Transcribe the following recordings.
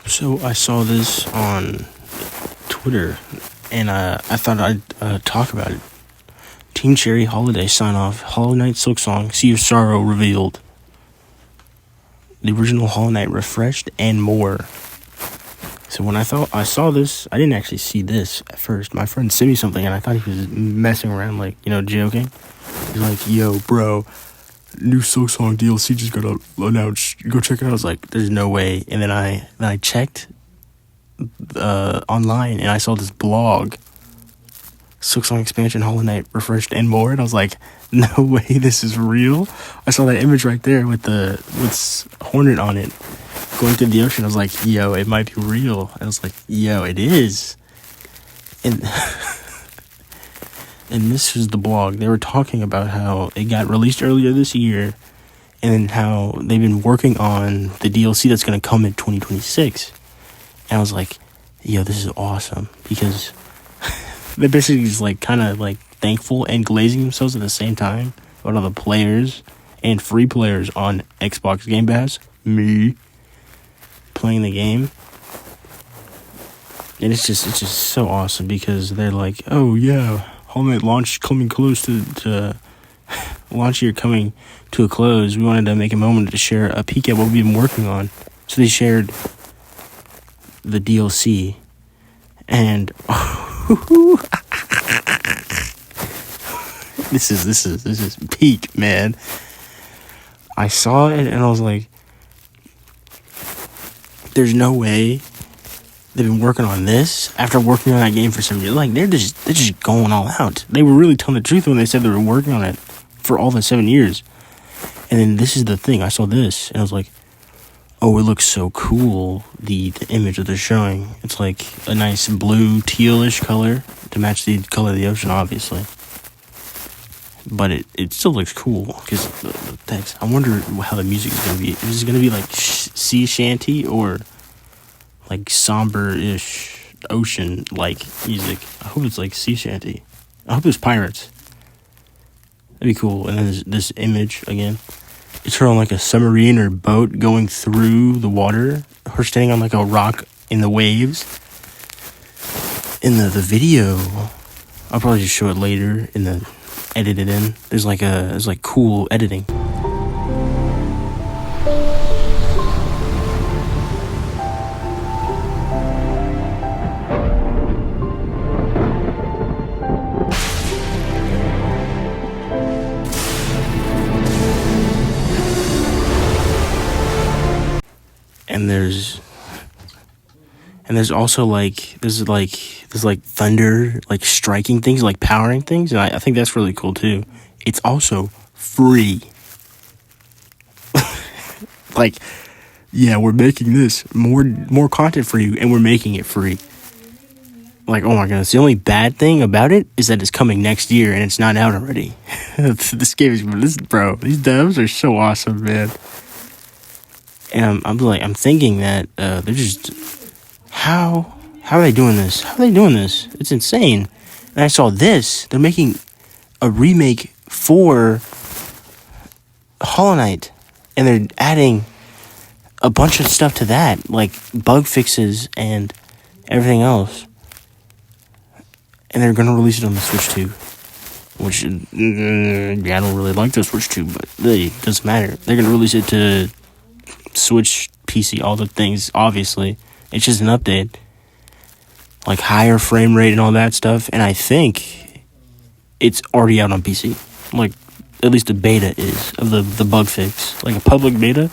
So I saw this on Twitter, and I thought I'd talk about it. Team Cherry Holiday sign off. Hollow Knight Sliksong Sea of Sorrow revealed. The original Hollow Knight refreshed and more. So when I saw this, I didn't actually see this at first. My friend sent me something, and I thought he was messing around, like, joking. He's like, "Yo, bro, new Sliksong DLC just got announced. Go check it out." I was like, "There's no way." And then I checked online, and I saw this blog, Sliksong expansion, Hollow Knight refreshed and more, and I was like, "No way, this is real." I saw that image right there with Hornet on it going through the ocean. I was like, "Yo, it might be real." I was like, "Yo, it is." And and this was the blog. They were talking about how it got released earlier this year, and then how they've been working on the DLC that's going to come in 2026. And I was like, "Yo, this is awesome," because they're basically just like kind of like thankful and glazing themselves at the same time about all the players and free players on Xbox Game Pass, me, playing the game. And it's just so awesome because they're like, "Oh yeah, Hollow Knight launch coming close to launch year coming to a close. We wanted to make a moment to share a peek at what we've been working on." So they shared the DLC, and this is peak, man. I saw it and I was like, "There's no way they've been working on this after working on that game for 7 years." Like, they're just going all out. They were really telling the truth when they said they were working on it for all the 7 years. And then this is the thing. I saw this and I was like, "Oh, it looks so cool." The image that they're showing, it's like a nice blue tealish color to match the color of the ocean, obviously. But it still looks cool because the text. I wonder how the music is going to be. Is it going to be like sea shanty or like somber-ish ocean-like music? I hope it's like sea shanty. I hope it's pirates. That'd be cool. And then there's this image again. It's her on like a submarine or boat going through the water. Her standing on like a rock in the waves. In the video, I'll probably just show it later in the edited in. There's like cool editing. And there's also like there's thunder, like striking things, like powering things, and I think that's really cool too. It's also free. Like, yeah, we're making this more content for you, and we're making it free. Like, oh my goodness, the only bad thing about it is that it's coming next year and it's not out already. This game is these devs are so awesome, man. And I'm thinking that they're just how are they doing this? How are they doing this? It's insane. And I saw this. They're making a remake for Hollow Knight, and they're adding a bunch of stuff to that, like bug fixes and everything else. And they're gonna release it on the Switch 2, which I don't really like the Switch 2, but really doesn't matter. They're gonna release it to Switch, PC, all the things. Obviously, it's just an update, like higher frame rate and all that stuff. And I think it's already out on PC, like at least the beta is of the bug fix, like a public beta.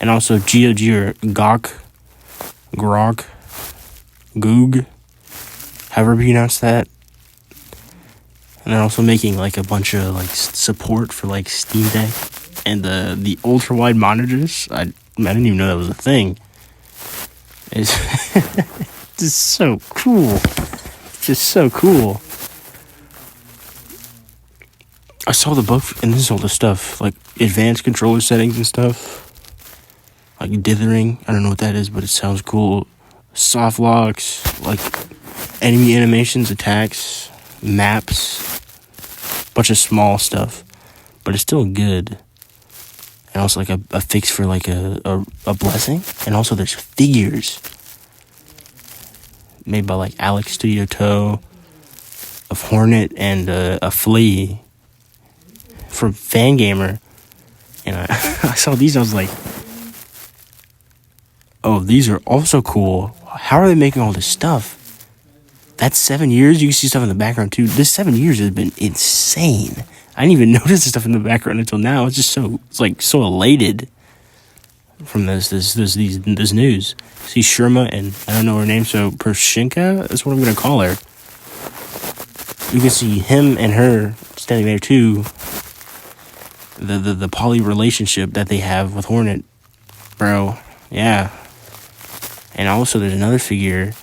And also GOG or Grok, Goog, however you pronounce that. And they're also making like a bunch of like support for like Steam Deck and the ultra wide monitors. I didn't even know that was a thing. It's just so cool. It's just so cool. I saw the book, and this is all the stuff like advanced controller settings and stuff, like dithering. I don't know what that is, but it sounds cool. Soft locks, like enemy animations, attacks, maps, bunch of small stuff, but it's still good. And also like a fix for like a blessing. And also there's figures. made by like Alex Studio Toe, of Hornet, and a Flea from Fangamer. And I saw these, I was like, oh, these are also cool. How are they making all this stuff? That's 7 years. You can see stuff in the background too. This 7 years has been insane. I didn't even notice the stuff in the background until now. It's just so elated from this news. See Sherma and I don't know her name, so Pershinka, that's what I'm gonna call her. You can see him and her standing there too. The poly relationship that they have with Hornet, bro. Yeah. And also there's another figure,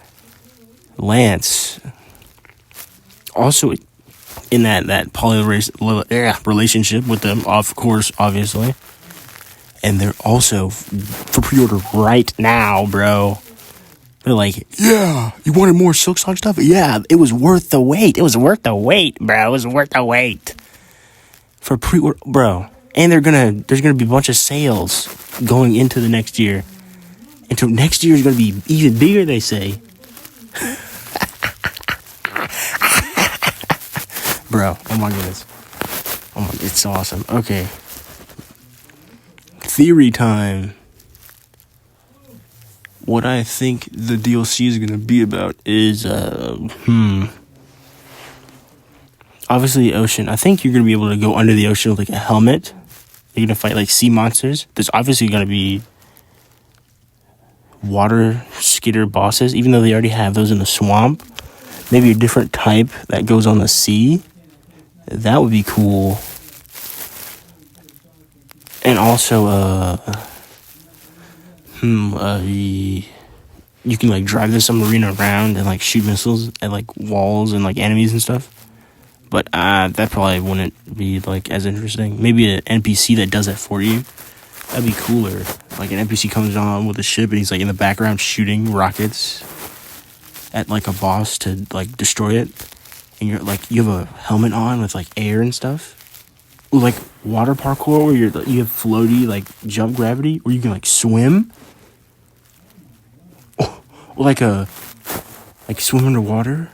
Lance, also in that poly relationship with them, of course, obviously. And they're also for pre-order right now, bro. They're like, yeah, you wanted more Sliksong stuff? Yeah, it was worth the wait. It was worth the wait, bro. It was worth the wait. For pre-order, bro. And there's gonna be a bunch of sales going into the next year. Into next year is gonna be even bigger, they say. Bro, oh my goodness. It's awesome. Okay. Theory time. What I think the DLC is gonna be about is obviously the ocean. I think you're gonna be able to go under the ocean with like a helmet. You're gonna fight like sea monsters. There's obviously gonna be water skitter bosses, even though they already have those in the swamp. Maybe a different type that goes on the sea. That would be cool. And also, you can like drive the submarine around and like shoot missiles at like walls and like enemies and stuff. But that probably wouldn't be like as interesting. Maybe an NPC that does that for you. That'd be cooler. Like an NPC comes on with a ship and he's like in the background shooting rockets at like a boss to like destroy it. And you're like, you have a helmet on with like air and stuff. Or like water parkour where you have floaty like jump gravity, or you can like swim. Or like swim underwater.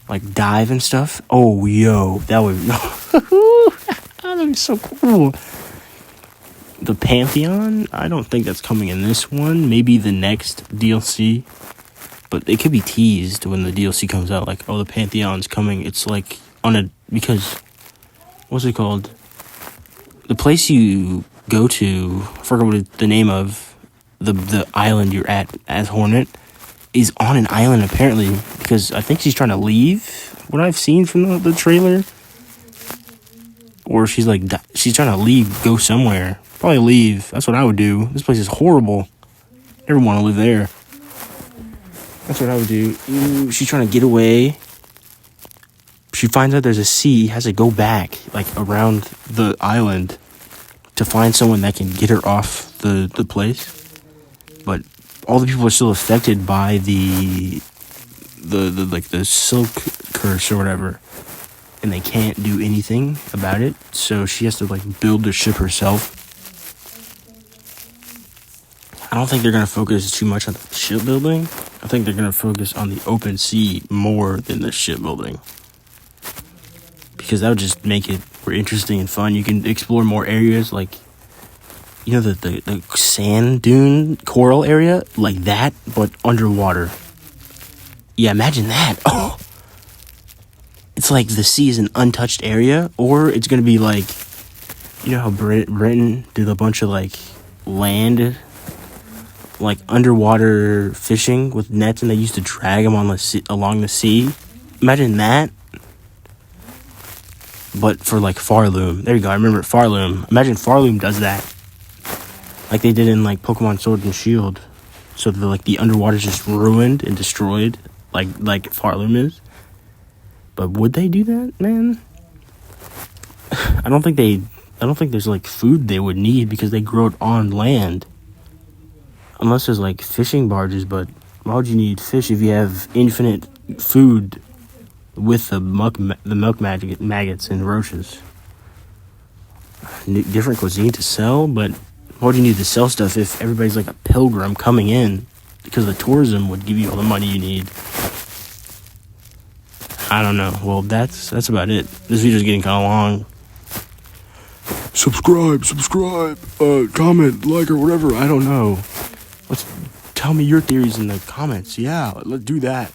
Like dive and stuff. Oh, yo, that would that'd be so cool. The Pantheon, I don't think that's coming in this one. Maybe the next DLC. But it could be teased when the DLC comes out. Like, oh, the Pantheon's coming. It's like because, what's it called? The place you go to, I forgot what the name of the island you're at as Hornet, is on an island apparently. Because I think she's trying to leave, what I've seen from the trailer. Or she's trying to leave, go somewhere. Probably leave. That's what I would do. This place is horrible. Never want to live there. That's what I would do. She's trying to get away. She finds out there's a sea, has to go back, like, around the island to find someone that can get her off the place. But all the people are still affected by the silk curse or whatever. And they can't do anything about it. So she has to, like, build the ship herself. I don't think they're going to focus too much on the shipbuilding. I think they're going to focus on the open sea more than the shipbuilding. Because that would just make it more interesting and fun. You can explore more areas, like, you know, the sand dune coral area? Like that, but underwater. Yeah, imagine that. Oh! It's like the sea is an untouched area, or it's going to be like, you know how Britain did a bunch of, like, land, like, underwater fishing with nets, and they used to drag them on along the sea. Imagine that, but for, like, Farloom. There you go, I remember Farloom. Imagine Farloom does that, like they did in, like, Pokemon Sword and Shield. So, the underwater's just ruined and destroyed, like Farloom is. But would they do that, man? I don't think there's, like, food they would need, because they grow it on land. Unless there's, like, fishing barges, but why would you need fish if you have infinite food with the milk maggots and roaches? Different cuisine to sell, but why would you need to sell stuff if everybody's like a pilgrim coming in? because the tourism would give you all the money you need. I don't know. Well, that's about it. This video's getting kind of long. Subscribe, comment, like, or whatever. I don't know. Tell me your theories in the comments. Yeah, let's do that.